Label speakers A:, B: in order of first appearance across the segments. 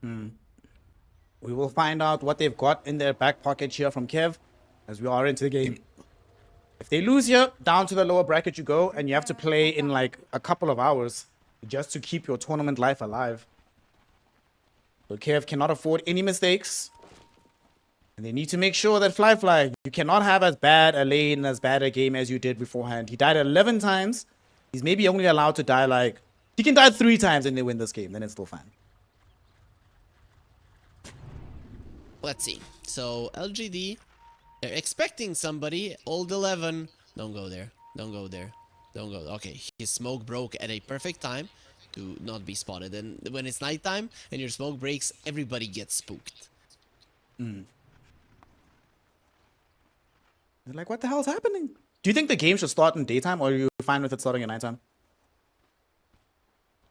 A: We will find out what they've got in their back pocket here from KEV as we are into the game. If they lose here, down to the lower bracket you go, and you have to play in like a couple of hours just to keep your tournament life alive. So KEV cannot afford any mistakes. And they need to make sure that Fly, you cannot have as bad a lane, as bad a game as you did beforehand. He died 11 times. He's maybe only allowed to die like... He can die 3 times and they win this game. Then it's still fine.
B: Let's see. So, LGD, they're expecting somebody. Old 11. Don't go there. Don't go there. Don't go. Okay, his smoke broke at a perfect time to not be spotted. And when it's nighttime and your smoke breaks, everybody gets spooked.
A: They're like, what the hell is happening? Do you think the game should start in daytime, or are you fine with it starting at nighttime?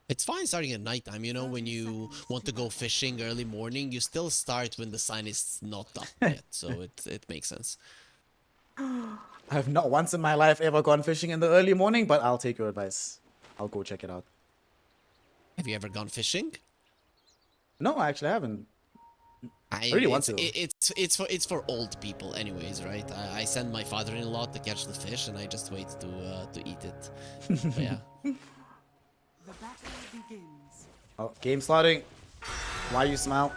B: It's fine starting at nighttime, you know, when you want to go fishing early morning, you still start when the sun is not up yet, so it makes sense.
A: I've not once in my life ever gone fishing in the early morning, but I'll take your advice. I'll go check it out.
B: Have you ever gone fishing?
A: No, I actually haven't.
B: I
A: really want to.
B: It's for old people, anyways, right? I send my father-in-law to catch the fish, and I just wait to eat it. But yeah.
C: The battle begins.
A: Oh, game starting. Why you smile?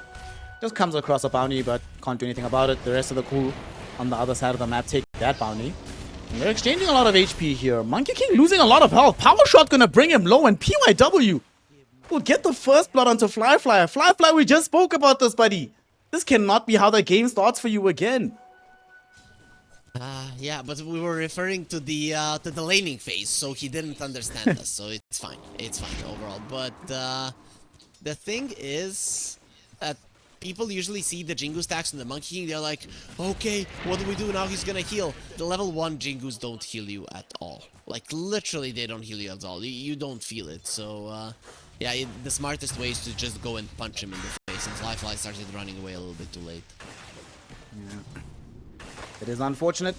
A: Just comes across a bounty, but can't do anything about it. The rest of the crew on the other side of the map take that bounty. And they're exchanging a lot of HP here. Monkey King losing a lot of health. Power Shot gonna bring him low, and PYW will get the first blood onto Fly. Fly, we just spoke about this, buddy. This cannot be how the game starts for you again.
B: Yeah, but we were referring to the laning phase, so he didn't understand us, so it's fine. It's fine overall. But the thing is that people usually see the Jingu stacks and the Monkey King, they're like, okay, what do we do now? He's gonna heal. The level 1 Jingus don't heal you at all. Like, literally, they don't heal you at all. You don't feel it, so yeah, the smartest way is to just go and punch him in the face, and Fly started running away a little bit too late.
A: Yeah. It is unfortunate.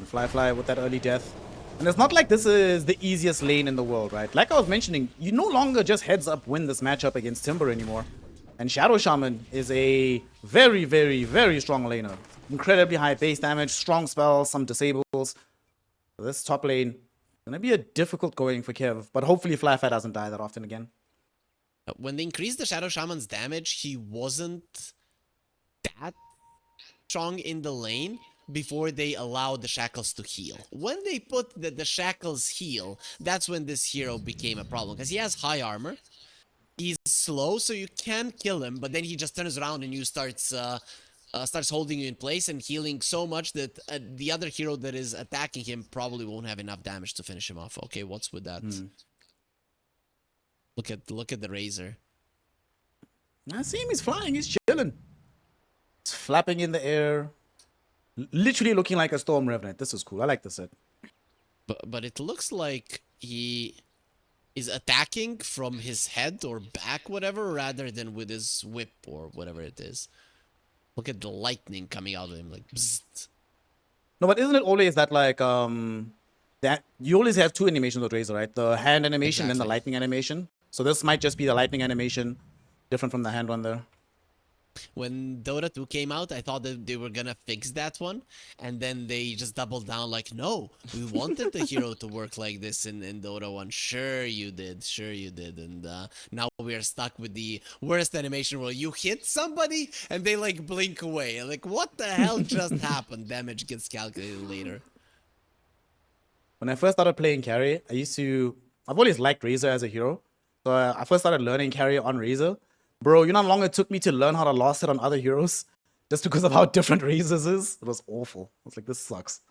A: Fly with that early death. And it's not like this is the easiest lane in the world, right? Like I was mentioning, you no longer just heads up win this matchup against Timber anymore. And Shadow Shaman is a very, very, very strong laner. Incredibly high base damage, strong spells, some disables. So this top lane gonna be a difficult going for KEV, but hopefully Fly doesn't die that often again.
B: When they increased the Shadow Shaman's damage, he wasn't that strong in the lane before they allowed the Shackles to heal. When they put the Shackles heal, that's when this hero became a problem, because he has high armor. He's slow, so you can kill him, but then he just turns around and you starts holding you in place and healing so much that the other hero that is attacking him probably won't have enough damage to finish him off. Okay, what's with that? Look at the Razor.
A: I see him, he's flying, he's chilling. It's flapping in the air. Literally looking like a Storm Revenant. This is cool. I like this set.
B: But it looks like he is attacking from his head or back, whatever, rather than with his whip or whatever it is. Look at the lightning coming out of him, like bzzzt.
A: No, but isn't it always that like that you always have 2 animations with Razor, right? The hand animation and the lightning animation. So this might just be the lightning animation, different from the hand one there.
B: When Dota2 came out, I thought that they were gonna fix that one, and then they just doubled down like, no, we wanted the hero to work like this in Dota 1. Sure you did, and now we are stuck with the worst animation where you hit somebody and they like blink away. Like, what the hell just happened? Damage gets calculated later.
A: When I first started playing carry, I've always liked Razor as a hero. So I first started learning carry on Razor. Bro, you know how long it took me to learn how to last hit on other heroes? Just because of how different Razors is? It was awful. I was like, this sucks.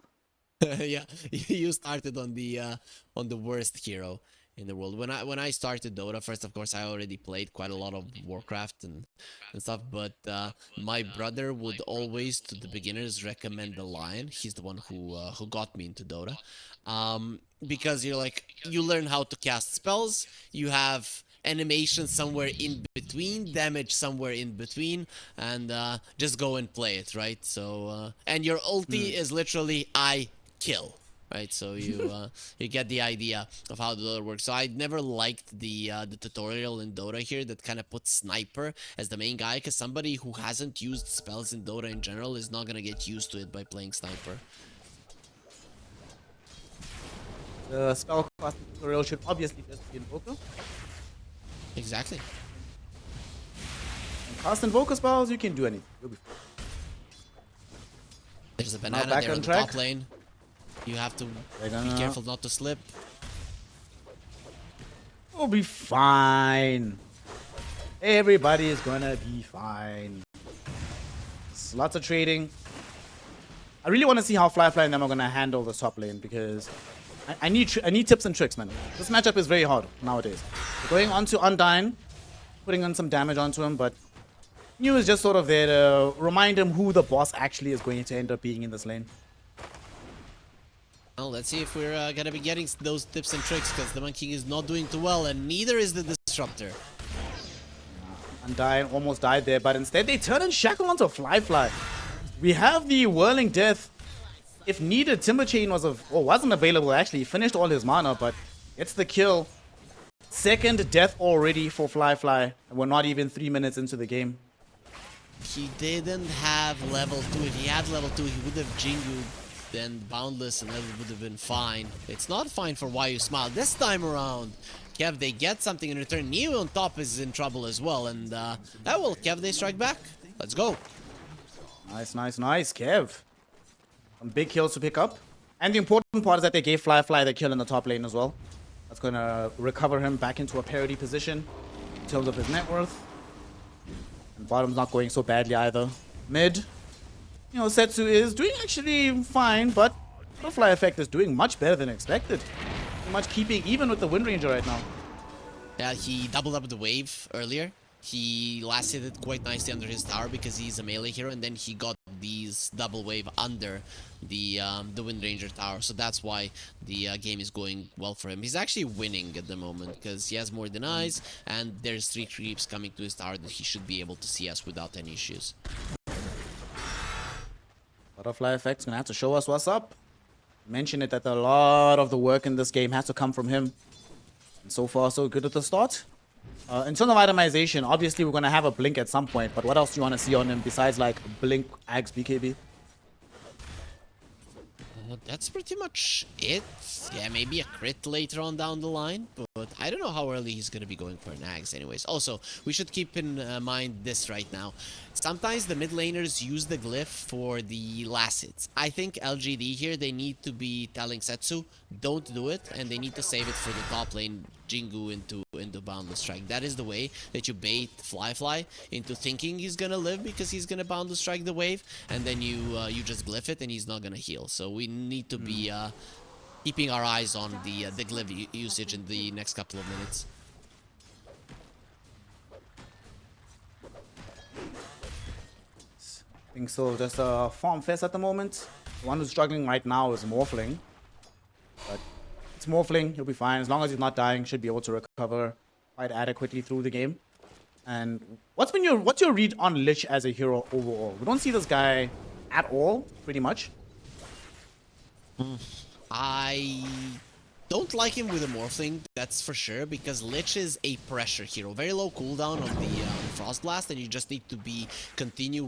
B: Yeah, you started on the worst hero in the world. When I started Dota, first, of course, I already played quite a lot of Warcraft and stuff, but my brother would always, to the beginners, recommend the Lion. He's the one who got me into Dota. Because you learn how to cast spells, you have animation somewhere in between, damage somewhere in between, and just go and play it, right? So and your ulti is literally I kill, right? So you you get the idea of how the Dota works. So I never liked the tutorial in Dota here that kind of puts Sniper as the main guy, because somebody who hasn't used spells in Dota in general is not gonna get used to it by playing Sniper.
A: The spell cost tutorial should obviously just be Invoker.
B: Exactly.
A: And cast Invoker spells, you can do anything. You'll be fine.
B: There's a banana
A: back
B: there
A: on
B: on the
A: track.
B: top lane. You have to
A: They're
B: be
A: gonna-
B: careful not to slip.
A: We'll be fine. Everybody is gonna be fine. There's lots of trading. I really want to see how Flyfly and them are gonna handle the top lane, because I need tips and tricks, man. This matchup is very hard nowadays. Going on to Undyne, putting on some damage onto him, but New is just sort of there to remind him who the boss actually is going to end up being in this lane.
B: Well, let's see if we're gonna be getting those tips and tricks, because the Monkey is not doing too well, and neither is the Disruptor.
A: Undyne almost died there, but instead they turn and shackle onto Flyfly. We have the Whirling Death. If needed, Timber Chain wasn't available actually. He finished all his mana, but it's the kill. Second death already for Flyfly, and we're not even 3 minutes into the game.
B: He didn't have level 2. If he had level 2, he would have Jingu, then Boundless, and that would have been fine. It's not fine for Why You Smile. This time around, Kev, they get something in return. Neo on top is in trouble as well, and Kev, they strike back. Let's go.
A: Nice, nice, nice, Kev. Some big kills to pick up. And the important part is that they gave Flyfly the kill in the top lane as well. That's going to recover him back into a parity position in terms of his net worth. And bottom's not going so badly either. Mid, Setsu is doing actually fine, but Butterfly Effect is doing much better than expected. Pretty much keeping even with the Wind Ranger right now.
B: Yeah, he doubled up the wave earlier. He last hit it quite nicely under his tower because he's a melee hero, and then he got these double wave under the Wind Ranger tower. So that's why the game is going well for him. He's actually winning at the moment because he has more denies, and there's 3 creeps coming to his tower that he should be able to see us without any issues.
A: Butterfly Effect's gonna have to show us what's up. Mention it that a lot of the work in this game has to come from him. And so far, so good at the start. In terms of itemization, obviously we're gonna have a blink at some point, but what else do you want to see on him besides like blink, Ags, BKB?
B: That's pretty much it. Yeah, maybe a crit later on down the line, but I don't know how early he's gonna be going for an Axe anyways. Also, we should keep in mind this right now. Sometimes the mid laners use the glyph for the last hits. I think LGD here, they need to be telling Setsu, don't do it, and they need to save it for the top lane, Jingu into Boundless Strike. That is the way that you bait Flyfly into thinking he's gonna live because he's gonna Boundless Strike the wave, and then you just glyph it and he's not gonna heal. So we need to be keeping our eyes on the glyph usage in the next couple of minutes.
A: I think so. Just a farm fest at the moment. The one who's struggling right now is Morphling. But it's Morphling, he'll be fine. As long as he's not dying, should be able to recover quite adequately through the game. And what's your read on Lich as a hero overall? We don't see this guy at all, pretty much.
B: I don't like him with a Morphling, that's for sure, because Lich is a pressure hero. Very low cooldown on the Frost Blast, and you just need to be continuing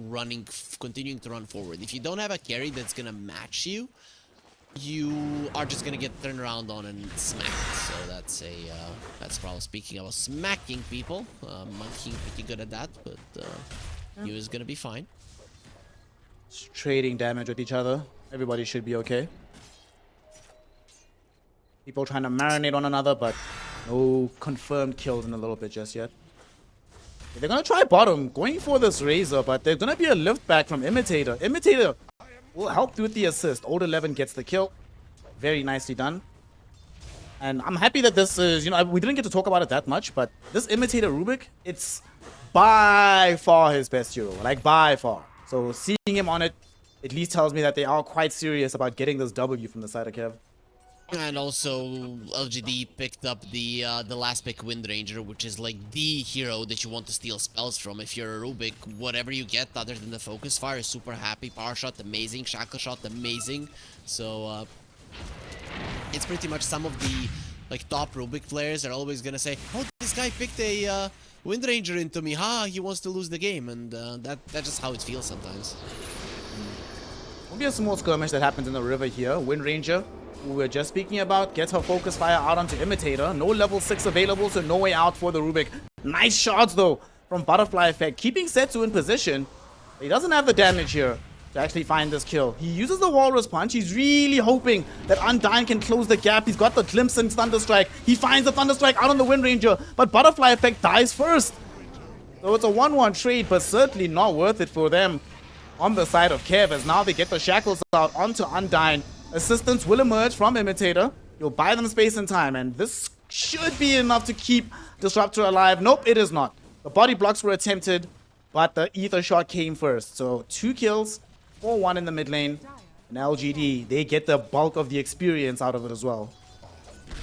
B: to run forward. If you don't have a carry that's gonna match you, you are just gonna get turned around on and smacked. So that's probably speaking about smacking people. Monkey pretty good at that, but you is gonna be fine.
A: Just trading damage with each other. Everybody should be okay. People trying to marinate on another, but no confirmed kills in a little bit just yet. They're gonna try bottom, going for this Razor, but there's gonna be a lift back from Imitator. Imitator will help with the assist. Old 11 gets the kill. Very nicely done. And I'm happy that this is, we didn't get to talk about it that much, but this Imitator Rubik, it's by far his best hero. Like, by far. So seeing him on it at least tells me that they are quite serious about getting this W from the side of Kev.
B: And also, LGD picked up the last pick Wind Ranger, which is like the hero that you want to steal spells from. If you're a Rubik, whatever you get other than the Focus Fire is super happy. Power Shot, amazing. Shackle Shot, amazing. So, it's pretty much some of the like top Rubik players are always gonna say, "Oh, this guy picked a Wind Ranger into me. Ha, he wants to lose the game," and that's just how it feels sometimes.
A: Will be a small skirmish that happens in the river here. Wind Ranger, who we were just speaking about, gets her focus fire out onto Imitator. No level 6 available, so no way out for the Rubik. Nice shots though from Butterfly Effect, keeping Setsu in position. He doesn't have the damage here to actually find this kill. He uses the Walrus Punch. He's really hoping that Undyne can close the gap. He's got the glimpse and Thunderstrike. He finds the Thunderstrike out on the Wind Ranger, but Butterfly Effect dies first. So it's a 1-1 trade, but certainly not worth it for them on the side of KEV, as now they get the shackles out onto Undyne. Assistance will emerge from Imitator. You'll buy them space and time, and this should be enough to keep Disruptor alive. Nope, it is not. The body blocks were attempted, but the Ether shot came first. So 2 kills, 4-1 in the mid lane. And LGD, they get the bulk of the experience out of it as well.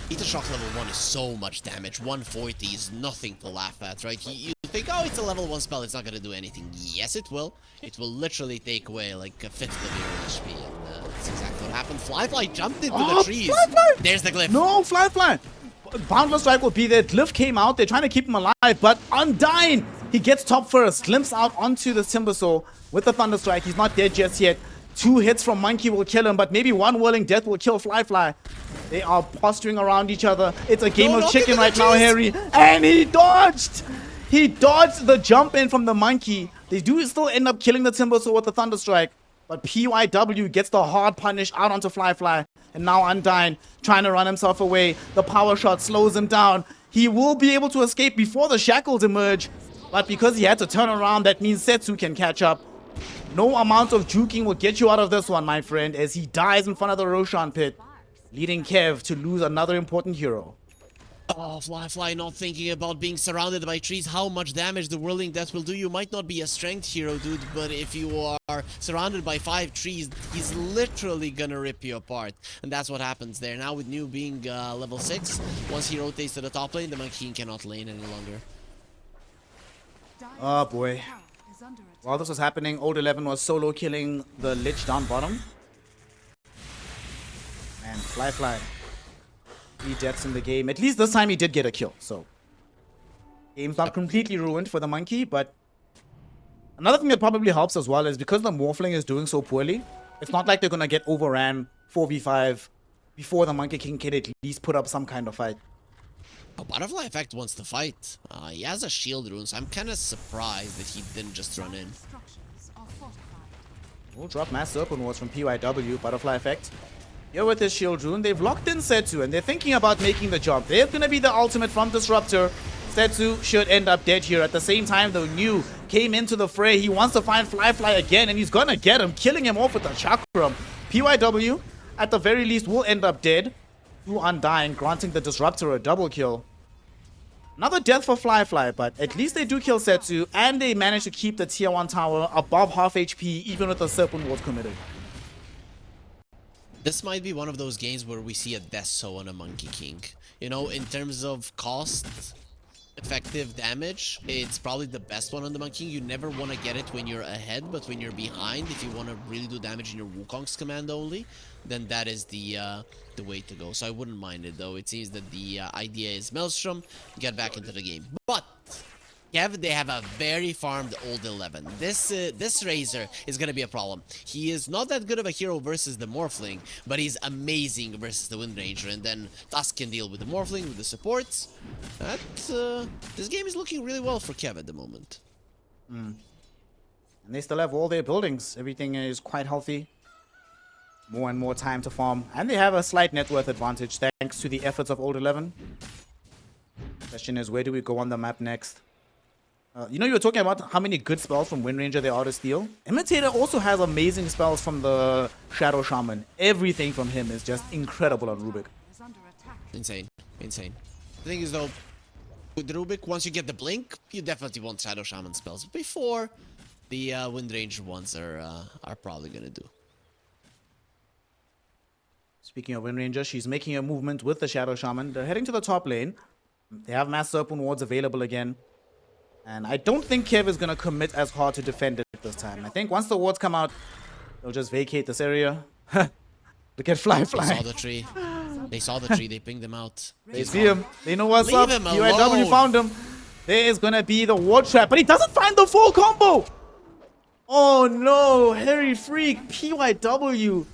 B: Ether Shock level 1 is so much damage. 140 is nothing to laugh at, right? You think, oh, it's a level 1 spell, it's not gonna do anything. Yes, it will. It will literally take away like a fifth of your HP, and that's exactly what happened. Fly jumped into the trees.
A: Fly!
B: There's the glyph.
A: No, Fly! Boundless Strike will be there. Glyph came out. They're trying to keep him alive, but Undyne, he gets top first. Glimpse out onto the Timbersaw with the Thunderstrike. He's not dead just yet. 2 hits from Monkey will kill him, but maybe 1 Whirling Death will kill Fly. They are posturing around each other. It's a game of chicken right now, Harry. And he dodged! He dodged the jump in from the Monkey. They do still end up killing the Timbersaw with the Thunderstrike, but PYW gets the hard punish out onto Fly. And now Undyne trying to run himself away. The power shot slows him down. He will be able to escape before the shackles emerge, but because he had to turn around, that means Setsu can catch up. No amount of juking will get you out of this one, my friend, as he dies in front of the Roshan pit, leading KEV to lose another important hero.
B: Oh, Fly not thinking about being surrounded by trees, how much damage the Whirling Death will do. You might not be a strength hero, dude, but if you are surrounded by 5 trees, he's literally gonna rip you apart. And that's what happens there. Now with New being level 6, once he rotates to the top lane, the Monkey cannot lane any longer.
A: Oh boy. While this was happening, Old 11 was solo killing the Lich down bottom. And Fly. 3 deaths in the game. At least this time he did get a kill, so game's not completely ruined for the Monkey. But another thing that probably helps as well is because the Morphling is doing so poorly, it's not like they're gonna get overran 4v5 before the Monkey King can at least put up some kind of fight.
B: Oh, Butterfly Effect wants to fight. He has a shield rune, so I'm kind of surprised that he didn't just run in.
A: We'll drop Mass Serpent Wards from PYW, Butterfly Effect. Here with this shield rune, they've locked in Setsu, and they're thinking about making the jump. They're going to be the ultimate from Disruptor. Setsu should end up dead here. At the same time, though, New came into the fray. He wants to find Fly again, and he's going to get him, killing him off with the Chakram. PYW, at the very least, will end up dead to Undyne, granting the Disruptor a double kill. Another death for Fly, but at least they do kill Setsu, and they manage to keep the tier 1 tower above half HP, even with the Serpent Ward committed.
B: This might be one of those games where we see a Death Sow on a Monkey King. You know, in terms of cost, effective damage, it's probably the best one on the Monkey King. You never want to get it when you're ahead, but when you're behind, if you want to really do damage in your Wukong's command only, then that is the way to go. So I wouldn't mind it, though. It seems that the idea is Maelstrom, get back into the game. But KEV, they have a very farmed Old 11. This Razor is going to be a problem. He is not that good of a hero versus the Morphling, but he's amazing versus the Wind Ranger. And then Tusk can deal with the Morphling, with the supports. This game is looking really well for KEV at the moment.
A: And they still have all their buildings. Everything is quite healthy. More and more time to farm. And they have a slight net worth advantage thanks to the efforts of Old 11. Question is, where do we go on the map next? You know, you were talking about how many good spells from Wind Ranger there are to steal. Imitator also has amazing spells from the Shadow Shaman. Everything from him is just incredible on Rubik.
B: Insane. The thing is, though, with Rubik, once you get the Blink, you definitely want Shadow Shaman spells. Before, the Wind Ranger ones are probably going to do.
A: Speaking of Wind Ranger, she's making a movement with the Shadow Shaman. They're heading to the top lane. They have Mass Serpent Wards available again. And I don't think KEV is going to commit as hard to defend it this time. I think once the wards come out, they'll just vacate this area. Look at Fly.
B: Saw the tree. They saw the tree. They pinged them out.
A: They see him. They know what's
B: Leave
A: up.
B: him
A: UIW
B: alone.
A: found him. There is going to be the ward trap, but he doesn't find the full combo. Oh no, Harry Freak, PYW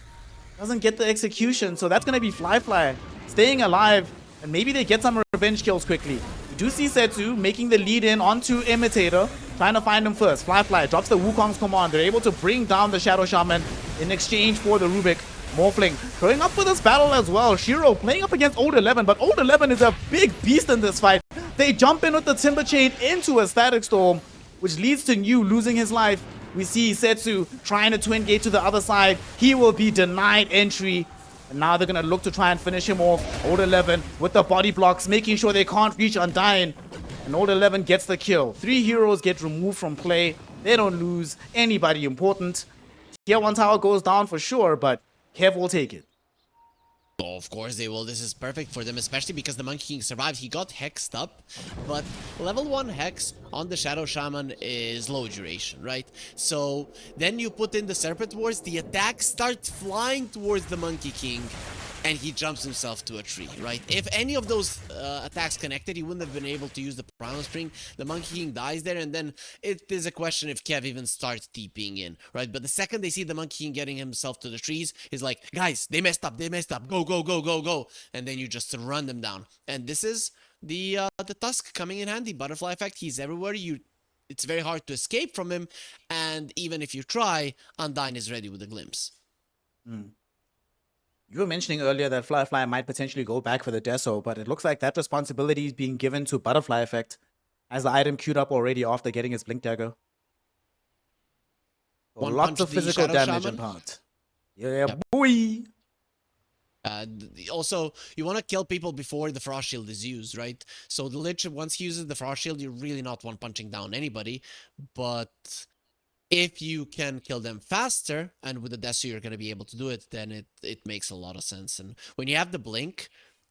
A: doesn't get the execution, so that's going to be Fly staying alive, and maybe they get some revenge kills quickly. We do see Setsu making the lead in onto Imitator, trying to find him first. Fly drops the Wukong's command. They're able to bring down the Shadow Shaman in exchange for the Rubik. Morphling going up for this battle as well. Shiro playing up against Old 11, but Old 11 is a big beast in this fight. They jump in with the Timber Chain into a Static Storm, which leads to New losing his life. We see Setsu trying to twin gate to the other side. He will be denied entry. And now they're going to look to try and finish him off. Old 11 with the body blocks, making sure they can't reach Undyne. And Old 11 gets the kill. 3 heroes get removed from play. They don't lose anybody important. Tier 1 tower goes down for sure, but KEV will take it.
B: Oh, of course they will. This is perfect for them, especially because the Monkey King survived. He got hexed up, but level 1 hex on the Shadow Shaman is low duration, right? So then you put in the Serpent Wars, the attack starts flying towards the Monkey King, and he jumps himself to a tree, right? If any of those attacks connected, he wouldn't have been able to use the Primal Spring. The Monkey King dies there, and then it is a question if KEV even starts TPing in, right? But the second they see the Monkey King getting himself to the trees, he's like, guys, they messed up, go, go, go, go, go. And then you just run them down. And this is the Tusk coming in handy. Butterfly effect, he's everywhere. It's very hard to escape from him, and even if you try, Undyne is ready with a glimpse.
A: You were mentioning earlier that Fly might potentially go back for the Deso, but it looks like that responsibility is being given to Butterfly Effect as the item queued up already after getting his Blink Dagger. So
B: One
A: lots
B: punch
A: of
B: the
A: physical
B: Shadow
A: damage
B: Shaman.
A: in part. Yeah,
B: Yep.
A: boy!
B: Also, you want to kill people before the Frost Shield is used, right? So the Lich, once he uses the Frost Shield, you're really not one-punching down anybody. But if you can kill them faster, and with the Desu you're going to be able to do it, then it makes a lot of sense. And when you have the Blink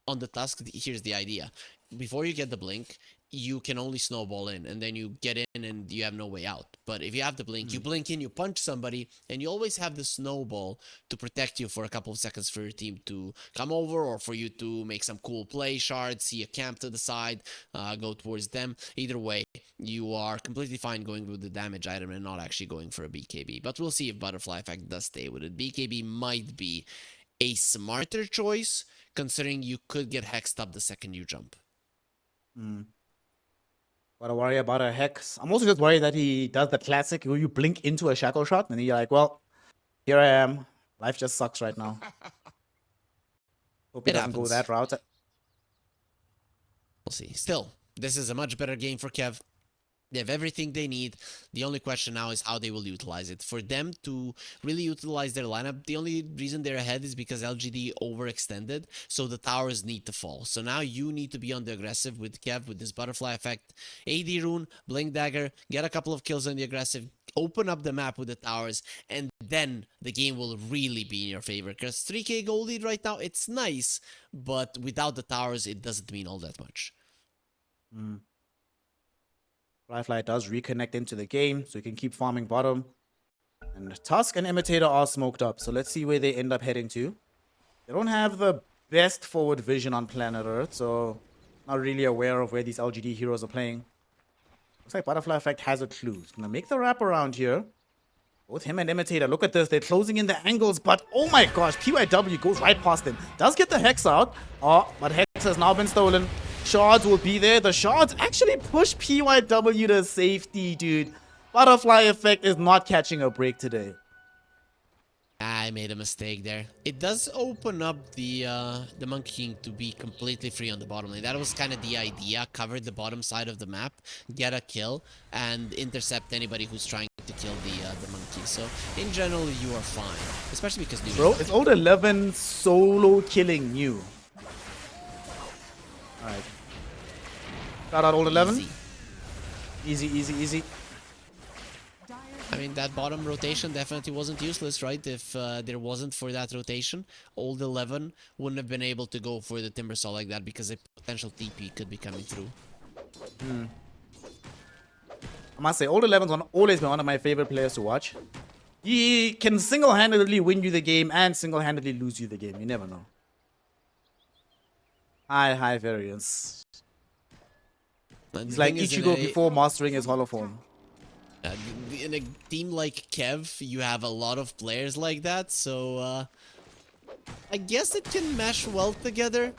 B: on the Tusk, here's the idea. Before you get the Blink, you can only snowball in, and then you get in and you have no way out. But if you have the Blink, you blink in, you punch somebody, and you always have the snowball to protect you for a couple of seconds for your team to come over, or for you to make some cool play shards, see a camp to the side, go towards them. Either way, you are completely fine going with the damage item and not actually going for a BKB. But we'll see if Butterfly Effect does stay with it. BKB might be a smarter choice, considering you could get hexed up the second you jump.
A: Gotta worry about a Hex. I'm also just worried that he does the classic where you blink into a Shackle Shot and you're like, well, here I am. Life just sucks right now. Hope he
B: It
A: doesn't go
B: happens.
A: that route.
B: We'll see. Still, this is a much better game for KEV. They have everything they need. The only question now is how they will utilize it. For them to really utilize their lineup, the only reason they're ahead is because LGD overextended, so the towers need to fall. So now you need to be on the aggressive with KEV, with this Butterfly Effect. AD Rune, Blink Dagger, get a couple of kills on the aggressive, open up the map with the towers, and then the game will really be in your favor. Because 3k gold lead right now, it's nice, but without the towers, it doesn't mean all that much.
A: Fly does reconnect into the game, so you can keep farming bottom. And Tusk and Imitator are smoked up, so let's see where they end up heading to. They don't have the best forward vision on planet Earth, so not really aware of where these LGD heroes are playing. Looks like Butterfly Effect has a clue. He's gonna make the wrap around here. Both him and Imitator, look at this, they're closing in the angles, but oh my gosh, PYW goes right past them. Does get the Hex out, but Hex has now been stolen. Shards will be there. The shards actually push PYW to safety, dude. Butterfly Effect is not catching a break today.
B: I made a mistake there. It does open up the Monkey King to be completely free on the bottom lane. That was kind of the idea. Cover the bottom side of the map, get a kill, and intercept anybody who's trying to kill the monkey. So in general, you are fine, especially because
A: Bro, it's Old 11 solo killing you. All right. Shout out Old 11.
B: Easy.
A: Easy.
B: I mean, that bottom rotation definitely wasn't useless, right? If there wasn't for that rotation, Old 11 wouldn't have been able to go for the Timbersaw like that because a potential TP could be coming through.
A: I must say, Old 11's always been one of my favorite players to watch. He can single-handedly win you the game and single-handedly lose you the game. You never know. High variance.
B: And
A: He's
B: the
A: like
B: thing is,
A: Ichigo before mastering his hollow form.
B: in a team like KEV, you have a lot of players like that, so I guess it can mesh well together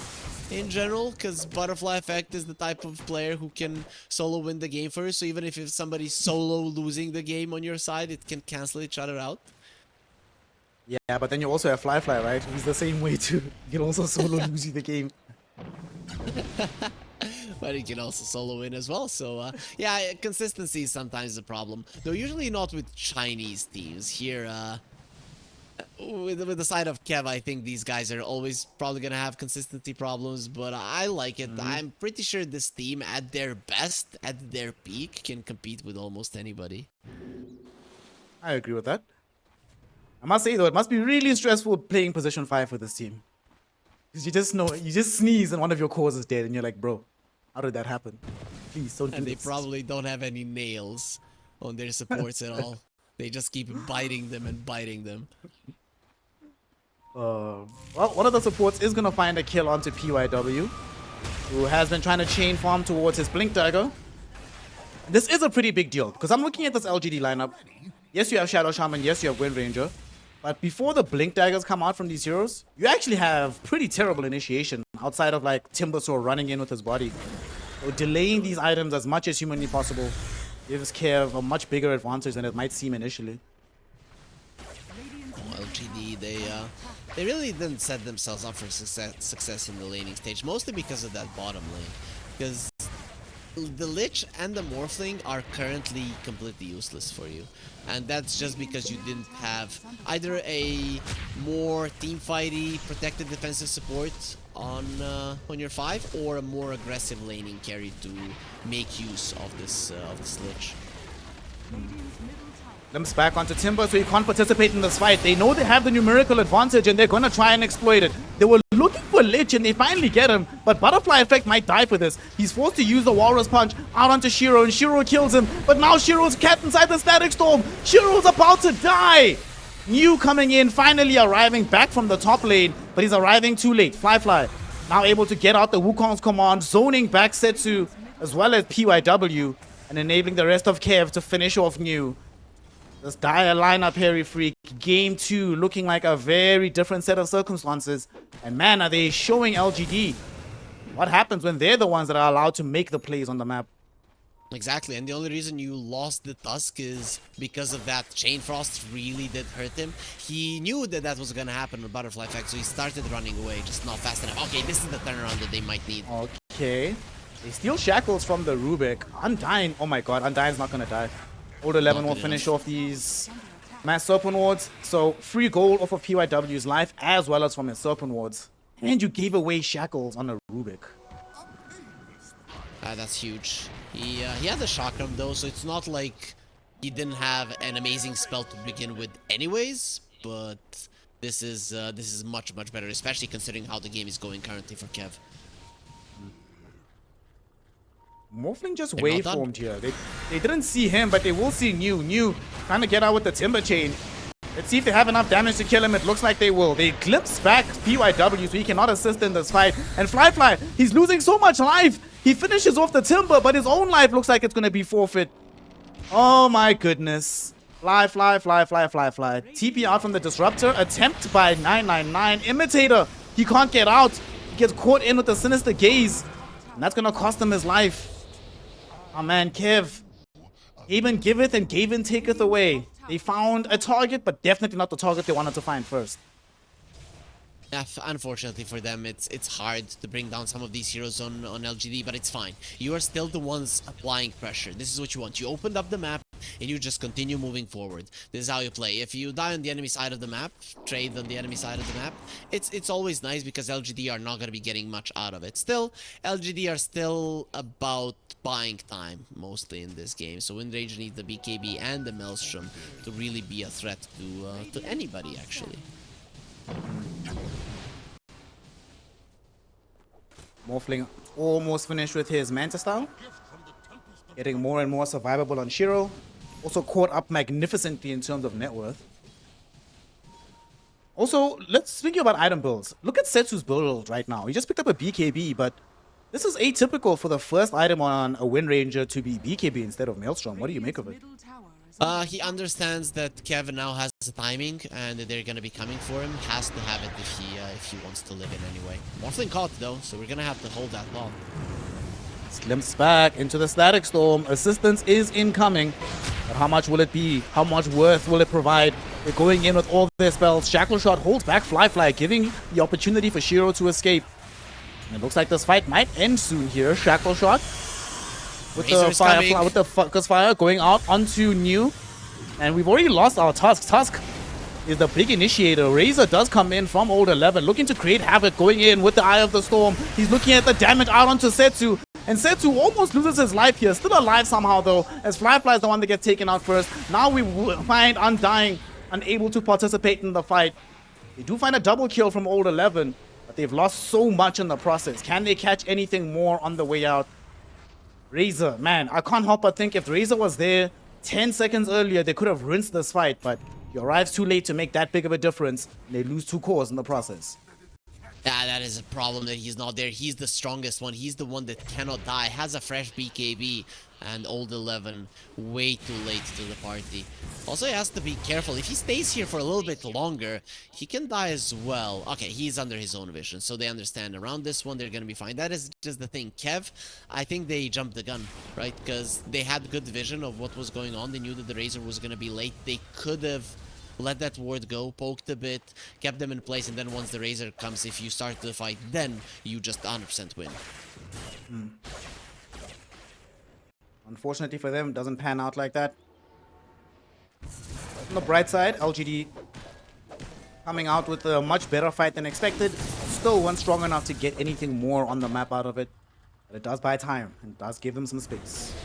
B: in general, because Butterfly Effect is the type of player who can solo win the game first, so even if somebody's solo losing the game on your side, it can cancel each other out.
A: Yeah, but then you also have Fly, right? He's the same way too. You can also solo lose you the game.
B: But he can also solo win as well, so yeah, consistency is sometimes a problem. Though usually not with Chinese teams. Here, with the side of KEV, I think these guys are always probably gonna have consistency problems, but I like it. I'm pretty sure this team, at their best, at their peak, can compete with almost anybody.
A: I agree with that. I must say though, it must be really stressful playing position 5 for this team. Because you just know, you just sneeze and one of your cores is dead and you're like, bro, how did that happen? Please don't do
B: And they
A: this.
B: probably don't have any nails on their supports at all. They just keep biting them and biting them.
A: Well, one of the supports is going to find a kill onto PYW, who has been trying to chain farm towards his Blink Dagger. And this is a pretty big deal, because I'm looking at this LGD lineup. Yes, you have Shadow Shaman, yes, you have Wind Ranger. But before the Blink Daggers come out from these heroes, you actually have pretty terrible initiation outside of like Timbersaw running in with his body. So delaying these items as much as humanly possible gives KEV a much bigger advantage than it might seem initially.
B: LGD, they really didn't set themselves up for success in the laning stage, mostly because of that bottom lane. Because the Lich and the Morphling are currently completely useless for you. And that's just because you didn't have either a more teamfighty, protected defensive support on your 5, or a more aggressive laning carry to make use of this Lich.
A: Limps back onto Timber, so he can't participate in this fight. They know they have the numerical advantage and they're gonna try and exploit it. They were looking for Lich and they finally get him, but Butterfly Effect might die for this. He's forced to use the Walrus Punch out onto Shiro, and Shiro kills him, but now Shiro's capped inside the Static Storm. Shiro's about to die! New coming in, finally arriving back from the top lane, but he's arriving too late. Fly now able to get out the Wukong's command, zoning back Setsu as well as PYW, and enabling the rest of KEV to finish off New. This dire lineup, Harry Freak. Game 2 looking like a very different set of circumstances. And man, are they showing LGD what happens when they're the ones that are allowed to make the plays on the map.
B: Exactly, and the only reason you lost the Tusk is because of that. Chain Frost really did hurt him. He knew that that was gonna happen with Butterfly Effect, so he started running away, just not fast enough. Okay, this is the turnaround that they might need.
A: Okay. They steal Shackles from the Rubik. Undyne, oh my god, Undyne's not gonna die. Old 11 will finish off these Mass Serpent Wards. So free gold off of PYW's life as well as from his Serpent Wards. And you gave away Shackles on a Rubik.
B: That's huge. He had the Chakram though, so it's not like he didn't have an amazing spell to begin with anyways, but this is much better, especially considering how the game is going currently for KEV.
A: Morphling just waveformed here. They didn't see him, but they will see New trying to get out with the Timber Chain. Let's see if they have enough damage to kill him. It looks like they will. They glimpse back PYW, so he cannot assist in this fight. And Fly, he's losing so much life. He finishes off the Timber, but his own life looks like it's going to be forfeit. Oh my goodness. Fly. TP out from the Disruptor. Attempt by 999. Imitator. He can't get out. He gets caught in with the Sinister Gaze. And that's going to cost him his life. Oh man, KEV. Even giveth and Gavin taketh away. They found a target, but definitely not the target they wanted to find first.
B: Yeah, unfortunately for them, it's hard to bring down some of these heroes on LGD, but it's fine. You are still the ones applying pressure. This is what you want. You opened up the map, and you just continue moving forward. This is how you play. If you die on the enemy side of the map, trade on the enemy side of the map, it's always nice because LGD are not going to be getting much out of it. Still, LGD are still about buying time, mostly in this game. So Wind Ranger needs the BKB and the Maelstrom to really be a threat to anybody, actually.
A: Morphling almost finished with his Manta Style. Getting more and more survivable on Shiro. Also caught up magnificently in terms of net worth. Also, let's speak about item builds. Look at Setsu's build right now. He just picked up a BKB, but this is atypical for the first item on a Wind Ranger to be BKB instead of Maelstrom. What do you make of it?
C: Middle tower is
B: He understands that Kev now has a timing and they're gonna be coming for him. Has to have it if he wants to live in anyway. Morphling caught though, so we're gonna have to hold that long.
A: Glimpse back into the Static Storm. Assistance is incoming. But how much will it be? How much worth will it provide? They're going in with all their spells. Shackle Shot holds back Fly, giving the opportunity for Shiro to escape. And it looks like this fight might end soon here. Shackle Shot with
B: Razor's coming.
A: with the Focus Fire going out onto New. And we've already lost our Tusk. Tusk is the big initiator. Razor does come in from Old 11, looking to create havoc, going in with the Eye of the Storm. He's looking at the damage out onto Setsu. And Setsu almost loses his life here. Still alive somehow though, as Fly is the one that gets taken out first. Now we find Undying unable to participate in the fight. They do find a double kill from Old 11, but they've lost so much in the process. Can they catch anything more on the way out? Razor, man, I can't help but think if Razor was there 10 seconds earlier, they could have rinsed this fight, but he arrives too late to make that big of a difference, and they lose 2 cores in the process.
B: Yeah, that is a problem that he's not there. He's the strongest one. He's the one that cannot die. Has a fresh BKB and Old 11 way too late to the party. Also, he has to be careful. If he stays here for a little bit longer, he can die as well. Okay, he's under his own vision, so they understand. Around this one, they're going to be fine. That is just the thing. Kev, I think they jumped the gun, right? Because they had good vision of what was going on. They knew that the Razor was going to be late. They could have let that ward go, poked a bit, kept them in place, and then once the Razor comes, if you start the fight, then you just 100% win.
A: Unfortunately for them, it doesn't pan out like that. On the bright side, LGD coming out with a much better fight than expected. Still weren't strong enough to get anything more on the map out of it. But it does buy time, and does give them some space.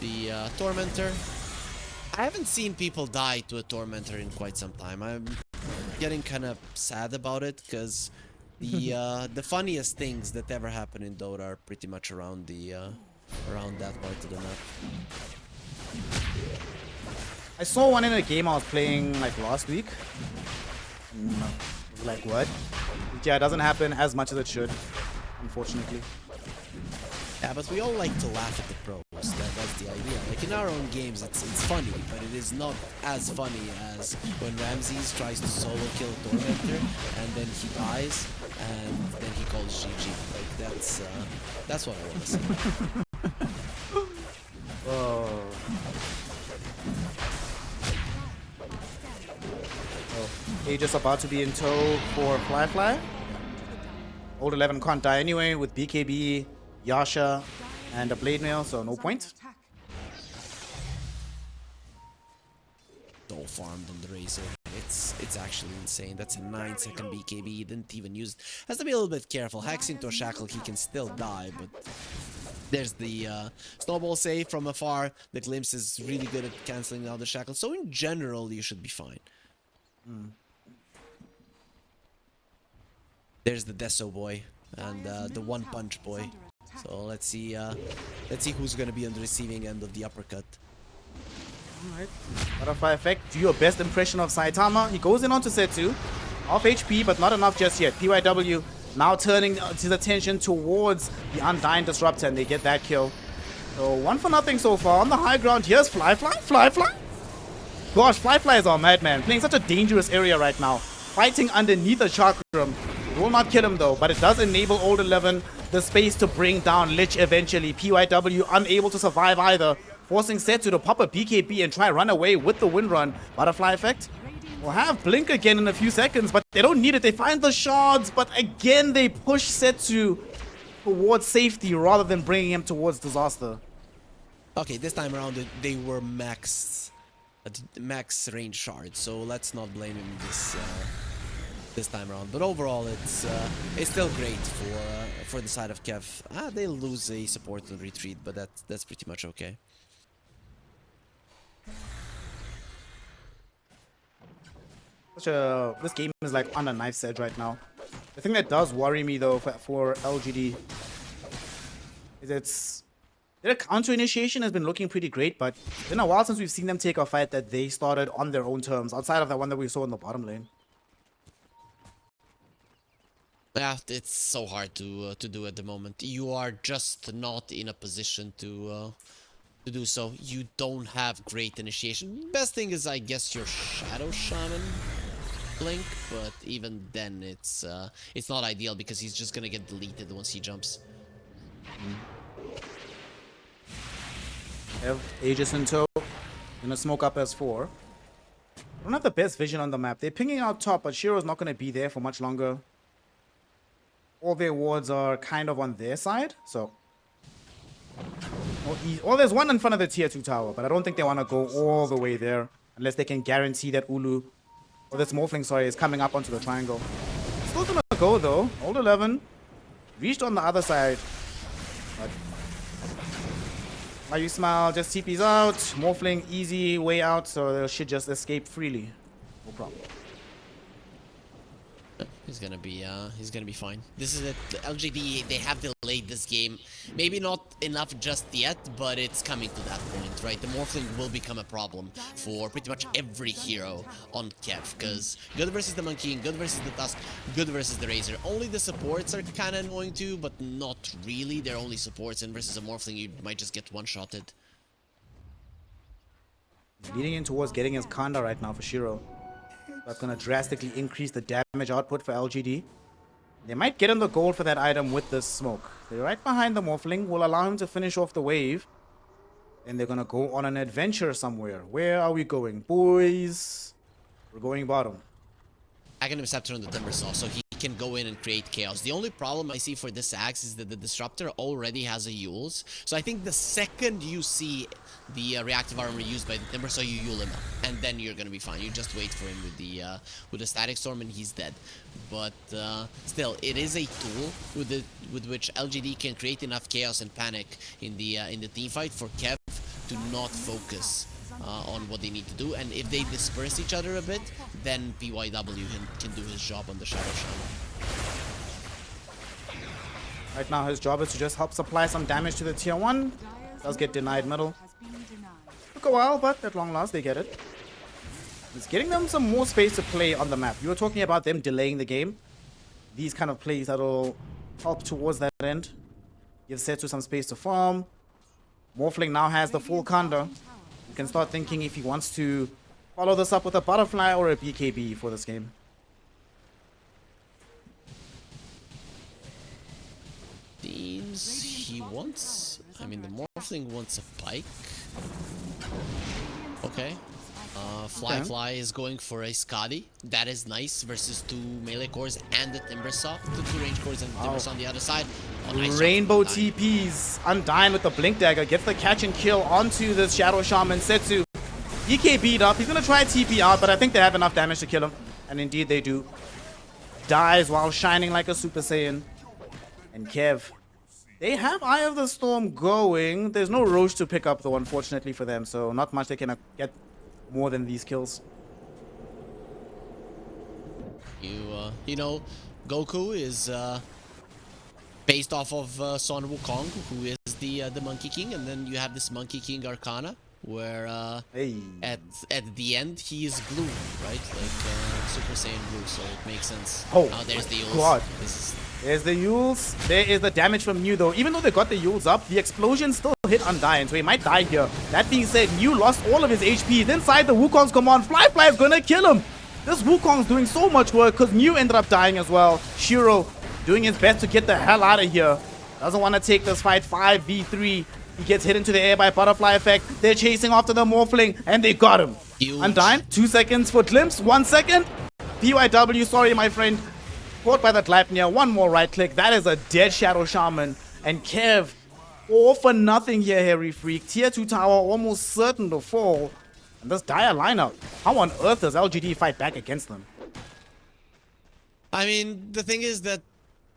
B: The Tormentor. I haven't seen people die to a Tormentor in quite some time. I'm getting kind of sad about it because the funniest things that ever happen in Dota are pretty much around the around that part of the map.
A: I saw one in a game I was playing like last week. Like what? Yeah, it doesn't happen as much as it should, unfortunately.
B: Yeah, but we all like to laugh at the pros. That's the idea. Like in our own games, it's funny, but it is not as funny as when Ramses tries to solo kill Tormentor and then he dies and then he calls GG. Like that's what I want to see.
A: Oh, Aegis about to be in tow for Fly. Old 11 can't die anyway with BKB, Yasha, and a Blade Mail, so no point.
C: attack.
B: So farmed on the Razor. It's actually insane. That's a 9-second BKB. He didn't even use it. Has to be a little bit careful. Hacks into a shackle, he can still die, but there's the snowball save from afar. The glimpse is really good at canceling out the shackle. So in general, you should be fine. There's the Deso boy and the One Punch boy. So let's see who's gonna be on the receiving end of the uppercut.
A: Alright. Butterfly effect. Do your best impression of Saitama. He goes in onto Setsu. Off HP, but not enough just yet. PYW now turning his attention towards the Undying Disruptor, and they get that kill. So 1-0 so far. On the high ground, here's Fly. Gosh, Fly is our madman. Playing such a dangerous area right now. Fighting underneath a chakram. It will not kill him though, but it does enable Old 11 the space to bring down Lich eventually. PYW unable to survive either, forcing Setsu to pop a BKB and try run away with the wind run. Butterfly effect. We'll have Blink again in a few seconds, but they don't need it. They find the shards, but again they push Setsu towards safety rather than bringing him towards disaster.
B: Okay, this time around they were max range shards, so let's not blame him this time around. But overall, it's still great for the side of Kev. They lose a support and retreat, but that's pretty much okay.
A: This game is like on a knife's edge right now. The thing that does worry me though for LGD is Their counter initiation has been looking pretty great, but it's been a while since we've seen them take a fight that they started on their own terms, outside of the one that we saw in the bottom lane.
B: Yeah, it's so hard to do at the moment. You are just not in a position to do so. You don't have great initiation. Best thing is, I guess, your Shadow Shaman blink, but even then, it's not ideal because he's just gonna get deleted once he jumps.
A: Have Aegis in tow. Gonna smoke up S4. Don't have the best vision on the map. They're pinging out top, but Shiro's not gonna be there for much longer. All their wards are kind of on their side, so... Well, there's one in front of the tier 2 tower, but I don't think they want to go all the way there. Unless they can guarantee that Ulu, or this Morphling, sorry, is coming up onto the triangle. Still gonna go though. Old 11. Reached on the other side. But... Why you smile, just TP's out. Morphling, easy way out, so they should just escape freely. No problem.
B: He's gonna be fine. This is it. The LGD, they have delayed this game. Maybe not enough just yet, but it's coming to that point, right? The Morphling will become a problem for pretty much every hero on KEV, because good versus the Monkey, good versus the Tusk, good versus the Razor. Only the supports are kind of annoying too, but not really. They're only supports, and versus a Morphling, you might just get one-shotted.
A: Leading in towards getting his Kanda right now for Shiro. That's going to drastically increase the damage output for LGD. They might get in the gold for that item with this smoke. They're right behind the Morphling. Will allow him to finish off the wave. And they're going to go on an adventure somewhere. Where are we going, boys? We're going bottom.
B: Aghanim Scepter on the Timbersaw, so he can go in and create chaos. The only problem I see for this axe is that the Disruptor already has a Yules. So I think the second you see the reactive armor used by the Timbersaw, you Yule him up, and then you're gonna be fine. You just wait for him with the Static Storm, and he's dead. But still, it is a tool with which LGD can create enough chaos and panic in the team fight for KEV to not focus on what they need to do, and if they disperse each other a bit, then PYW can do his job on the Shadow Shaman.
A: Right now his job is to just help supply some damage to the tier 1. Does get denied middle. Took a while, but at long last they get it. It's getting them some more space to play on the map. You were talking about them delaying the game. These kind of plays that'll help towards that end. Give Setsu some space to farm. Morphling now has the full Kanda. You can start thinking if he wants to follow this up with a butterfly or a BKB for this game.
B: Seems he wants... I mean, the Morphling wants a pike. Okay. Fly is going for a Skadi. That is nice versus 2 melee cores and the Timbersaw. The 2 range cores and the Timbersaw on the other side. Oh, nice
A: Rainbow TPs. Undyne with the Blink Dagger gets the catch and kill onto this Shadow Shaman Setsu. EK beat up. He's going to try TP out, but I think they have enough damage to kill him. And indeed they do. Dies while shining like a Super Saiyan. And KEV, they have Eye of the Storm going. There's no Roche to pick up though, unfortunately for them. So not much they can get more than these kills.
B: You know, Goku is based off of Son Wukong, who is the Monkey King, and then you have this Monkey King Arcana, where at the end he is blue, right? Like Super Saiyan blue, so it makes sense.
A: Oh,
B: there's the Yules.
A: God. There's the Yules. There is the damage from Mew though. Even though they got the Yules up, the explosion still hit Undyne, so he might die here. That being said, Mew lost all of his HP. Inside the Wukong's command, Fly is gonna kill him. This Wukong's doing so much work because Mew ended up dying as well. Shiro doing his best to get the hell out of here. Doesn't want to take this fight 5v3. He gets hit into the air by Butterfly Effect. They're chasing after the Morphling, and they got him.
B: Huge.
A: Undyne, 2 seconds for Glimpse, 1 second. PYW, sorry my friend. Caught by the Gleipnir, one more right click. That is a dead Shadow Shaman. And KEV, all for nothing here, Hairy Freak. Tier 2 tower almost certain to fall. And this dire lineup, how on earth does LGD fight back against them?
B: I mean, the thing is that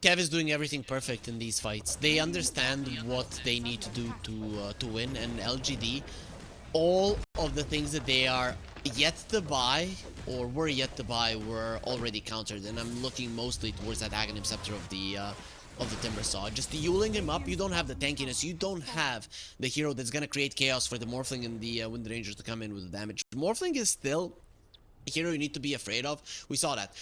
B: KEV is doing everything perfect in these fights. They understand what they need to do to win, and LGD, all of the things that they are yet to buy or were yet to buy were already countered, and I'm looking mostly towards that Aghanim Scepter of the of the Timber Saw. Just yuling him up, you don't have the tankiness, you don't have the hero that's gonna create chaos for the Morphling and the Wind Rangers to come in with the damage. Morphling is still a hero you need to be afraid of. We saw that.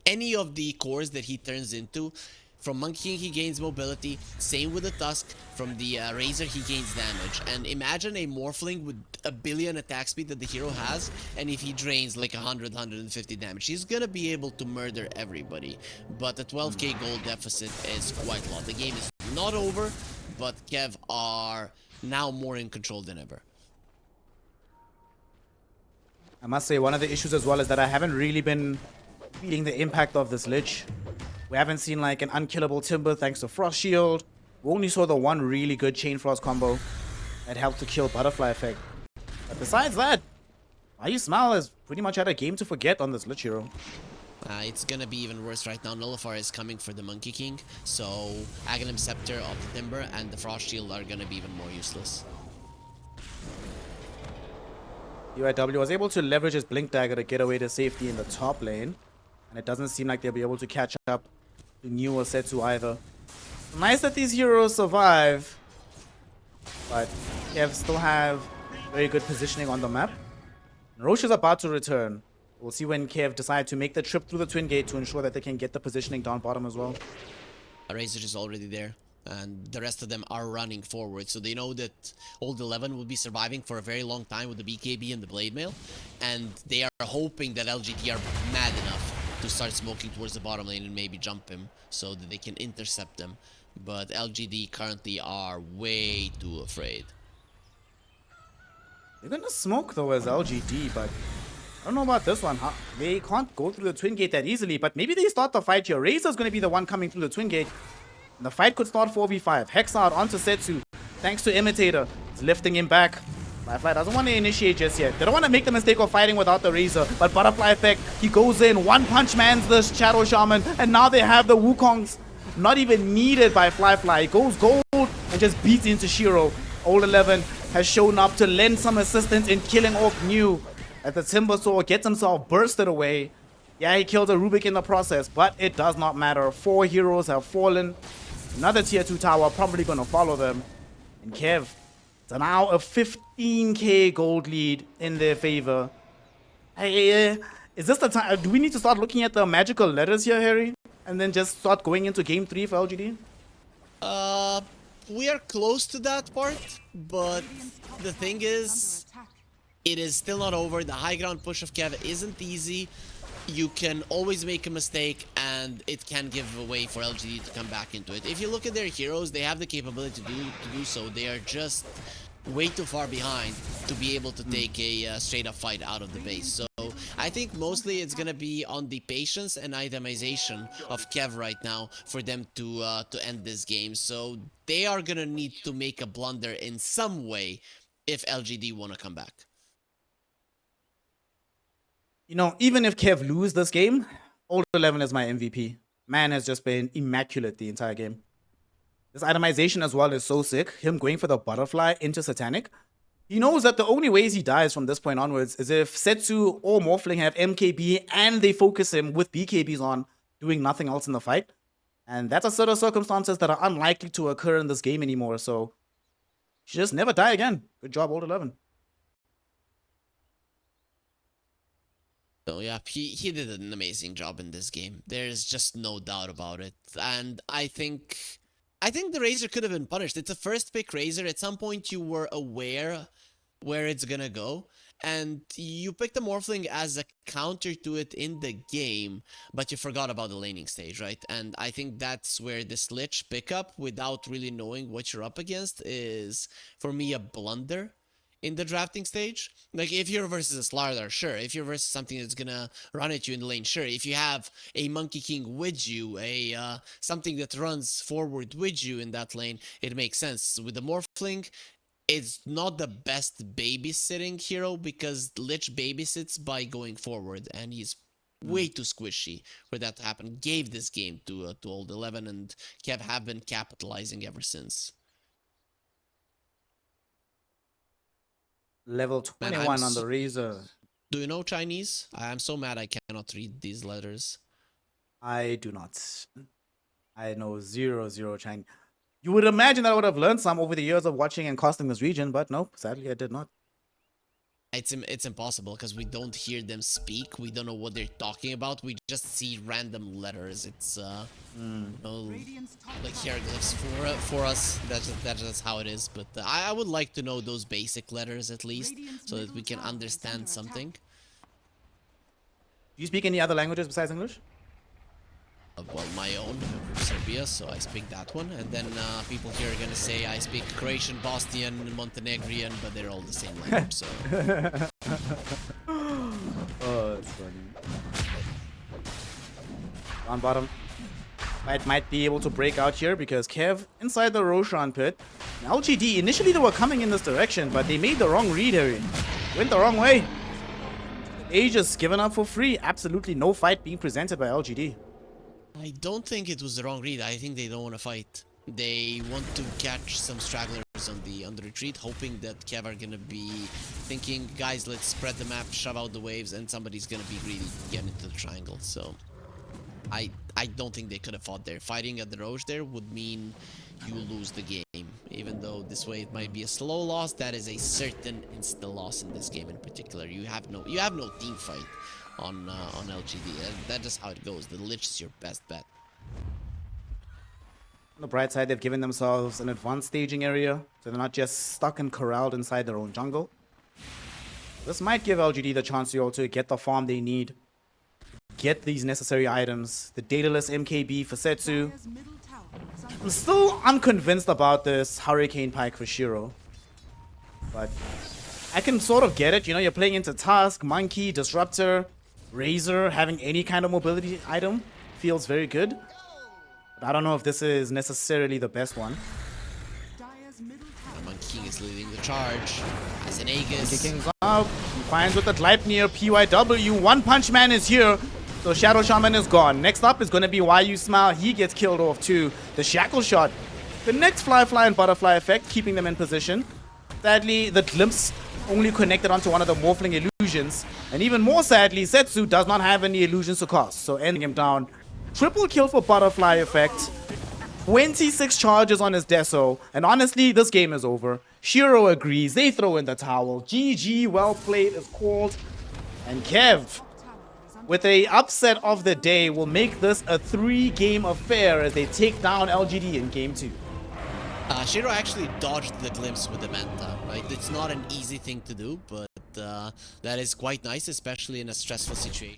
B: Any of the cores that he turns into, from Monkey King he gains mobility, same with the Tusk, from the Razor he gains damage. And imagine a Morphling with a billion attack speed that the hero has, and if he drains like 100, 150 damage, he's gonna be able to murder everybody. But a 12k gold deficit is quite a lot. The game is not over, but KEV are now more in control than ever.
A: I must say, one of the issues as well is that I haven't really been feeling the impact of this Lich. We haven't seen like an unkillable Timber thanks to Frost Shield. We only saw the one really good Chain Frost combo that helped to kill Butterfly Effect. But besides that, Why You Smile has pretty much had a game to forget on this Lich hero.
B: It's gonna be even worse right now. Nullifier is coming for the Monkey King, so Aghanim Scepter of the Timber and the Frost Shield are gonna be even more useless.
A: UIW was able to leverage his Blink Dagger to get away to safety in the top lane, and it doesn't seem like they'll be able to catch up to New or Setsu either. Nice that these heroes survive, but KEV still have very good positioning on the map. Roche is about to return. We'll see when KEV decide to make the trip through the Twin Gate to ensure that they can get the positioning down bottom as well.
B: Razor is already there, and the rest of them are running forward, so they know that Old 11 will be surviving for a very long time with the BKB and the Blade Mail, and they are hoping that LGD are mad enough to start smoking towards the bottom lane and maybe jump him so that they can intercept them. But LGD currently are way too afraid.
A: They're gonna smoke though as LGD, but I don't know about this one, huh? They can't go through the Twin Gate that easily, but maybe they start the fight here. Razor's gonna be the one coming through the Twin Gate. And the fight could start 4v5. Hex out onto Setsu. Thanks to Imitator. It's lifting him back. Firefly doesn't want to initiate just yet. They don't want to make the mistake of fighting without the Razor. But Butterfly Effect, he goes in. One punch man's the Shadow Shaman. And now they have the Wukongs. Not even needed by Flyfly. He goes gold and just beats into Shiro. Old 11 has shown up to lend some assistance in killing off New. As the Timber Saw gets himself bursted away. Yeah, he killed a Rubik in the process, but it does not matter. 4 heroes have fallen. Another tier 2 tower probably going to follow them. And KEV, it's now a 15k gold lead in their favor. Hey, is this the time? Do we need to start looking at the magical letters here, Harry? And then just start going into game 3 for LGD?
B: We are close to that part, but the thing is, it is still not over. The high ground push of KEV isn't easy. You can always make a mistake, and it can give a way for LGD to come back into it. If you look at their heroes, they have the capability to do so. They are just way too far behind to be able to take a straight-up fight out of the base. So I think mostly it's gonna be on the patience and itemization of KEV right now for them to end this game. So they are gonna need to make a blunder in some way if LGD want to come back.
A: You know, even if KEV lose this game, Old 11 is my MVP. Man has just been immaculate the entire game. This itemization as well is so sick. Him going for the butterfly into Satanic. He knows that the only ways he dies from this point onwards is if Setsu or Morphling have MKB and they focus him with BKBs on doing nothing else in the fight. And that's a set of circumstances that are unlikely to occur in this game anymore. So, he should just never die again. Good job, Old 11.
B: So yeah, he did an amazing job in this game. There's just no doubt about it. And I think the Razor could have been punished. It's a first pick Razor. At some point you were aware where it's gonna go. And you picked the Morphling as a counter to it in the game, but you forgot about the laning stage, right? And I think that's where this Lich pickup, without really knowing what you're up against, is, for me, a blunder in the drafting stage. Like, if you're versus a Slardar, sure. If you're versus something that's gonna run at you in the lane, sure. If you have a Monkey King with you, something that runs forward with you in that lane, it makes sense. With the Morphling, it's not the best babysitting hero because Lich babysits by going forward, and he's way too squishy for that to happen. Gave this game to Old 11, and KEV have been capitalizing ever since.
A: Level 21 on the Razor.
B: Do you know Chinese? I'm so mad I cannot read these letters.
A: I do not. I know zero Chinese. You would imagine that I would have learned some over the years of watching and casting this region, but nope, sadly I did not.
B: It's impossible because we don't hear them speak. We don't know what they're talking about. We just see random letters. It's no, like hieroglyphs for us. That's just how it is. But I would like to know those basic letters at least, so that we can understand something.
A: Do you speak any other languages besides English?
B: Well, my own, Serbia, so I speak that one. And then people here are gonna say I speak Croatian, Bosnian, Montenegrin, but they're all the same language, so...
A: Oh, that's funny. On bottom. Might be able to break out here because KEV inside the Roshan pit. And LGD, initially they were coming in this direction, but they made the wrong read here. Went the wrong way. They just given up for free. Absolutely no fight being presented by LGD.
B: I don't think it was the wrong read. I think they don't want to fight. They want to catch some stragglers on the retreat, hoping that KEV are gonna be thinking, guys, let's spread the map, shove out the waves, and somebody's gonna be greedy, get into the triangle. So I don't think they could have fought there. Fighting at the Roche there would mean you lose the game. Even though this way it might be a slow loss, that is a certain insta loss in this game in particular. You have no team fight on LGD. That's just how it goes. The Lich is your best bet.
A: On the bright side, they've given themselves an advanced staging area, so they're not just stuck and corralled inside their own jungle. This might give LGD the chance to also get the farm they need, get these necessary items, the dataless MKB for Setsu. I'm still unconvinced about this Hurricane Pike for Shiro, but I can sort of get it. You know, you're playing into Tusk, Monkey, Disruptor, Razor. Having any kind of mobility item feels very good, but I don't know if this is necessarily the best one.
B: Monkey King is leading the charge as an Aegis.
A: Monkey King's up. He finds with the Gleipnir PYW. One Punch Man is here. So Shadow Shaman is gone. Next up is going to be YU Smile. He gets killed off too. The Shackle Shot. The next Fly and Butterfly effect, keeping them in position. Sadly, the Glimpse only connected onto one of the Morphling illusions. And even more sadly, Setsu does not have any illusions to cast. So ending him down. Triple kill for Butterfly effect. 26 charges on his Deso. And honestly, this game is over. Shiro agrees. They throw in the towel. GG, well played is called. And KEV, with a upset of the day, will make this a 3-game affair as they take down LGD in game 2.
B: Shiro actually dodged the glimpse with the Manta, right? It's not an easy thing to do, but that is quite nice, especially in a stressful situation.